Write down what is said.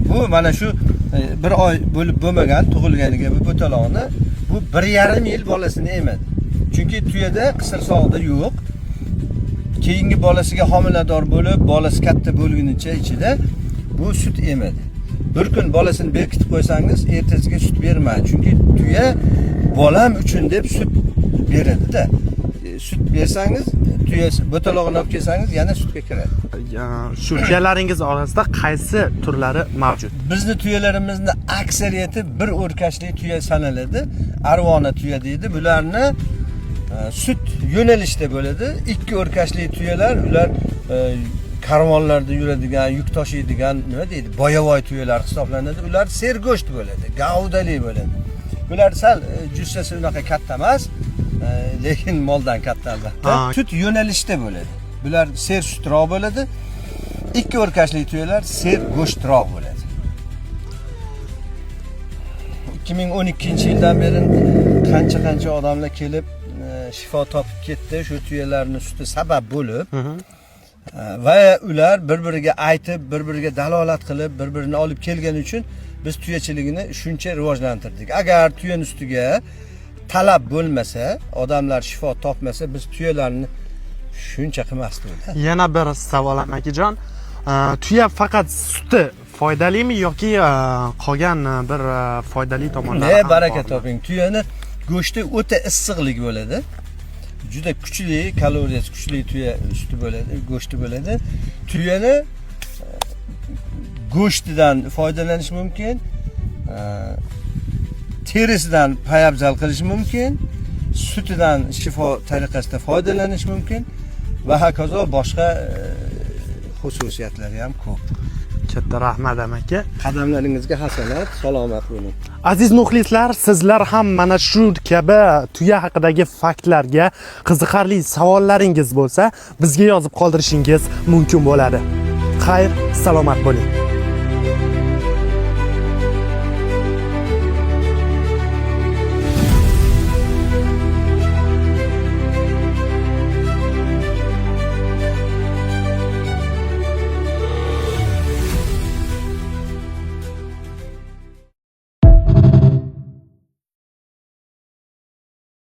Bu mana shu bir oy bo'lib bo'lmagan tug'ilganiga bu bo'taloqni bu 1,5 yil bolasini emadi. Chunki tuyada qisir sog'da yo'q. Keyingi bolasiga homilador bo'lib, bolasi katta bo'lgunicha ichida bu sut emadi. Bir kun bolasini berkitib qo'ysangiz, ertasiga sut bermaydi. Chunki tuya bolam uchun deb sut beradi-da. Sut bersangiz, tuya bo'talog'ini olib kelsangiz, yana sutga kiradi. Shu tuyalaringiz orasida qaysi turlari mavjud? Bizning tuyalarimizni aksariyati bir o'rkashli tuya sanaladi. Arvona tuya deydi. Bularni sut yo'nalishda bo'ladi. Ikki o'rkashli tuyalar, ular karvonlarda yuradigan, yuk tashiydigan, nima deydi, boyavoy tuyalar hisoblanadi. Ular sergo'sht bo'ladi, gavdali bo'ladi. Bular sal jussasi unaqa katta emas, lekin moldan katta albatta. Sut yo'nalishda bo'ladi. Bular ser sutroq bo'ladi. Ikki o'rkashli tuyalar ser go'shtroq bo'ladi. 2012-yildan beri qancha odamlar kelib shifo topib ketdi shu tuyalarning suti sabab bo'lib. Va ular bir-biriga aytib, bir-biriga dalolat qilib, bir-birini olib kelgani uchun biz tuyachiligini shuncha rivojlantirdik. Agar tuyaning ustiga talab bo'lmasa, odamlar shifo topmasa, biz tuyalarni shuncha qilmasdik. Yana bir savol akajon. Tuya faqat suti foydalimi yoki qolgan bir foydali tomonlari ham bormi? Baraka toping. Tuyani go'shti o'ta issiqlik bo'ladi. Juda kuchli, kaloriyasi kuchli tuya suti bo'ladi, go'shti bo'ladi. Tuyani go'shtidan foydalanish mumkin. Terisidan poyabzal qilish mumkin. Sutidan shifo tariqasida foydalanish mumkin va hokazo boshqa xususiyatlari ham ko'p. Katta rahmat aka. Qadamlaringizga hasanat, salomat bo'ling. Aziz muxlislar, sizlar ham mana shu kabi tuya haqidagi faktlarga qiziqarli savollaringiz bo'lsa, bizga yozib qoldirishingiz mumkin bo'ladi. Xayr, salomat bo'ling.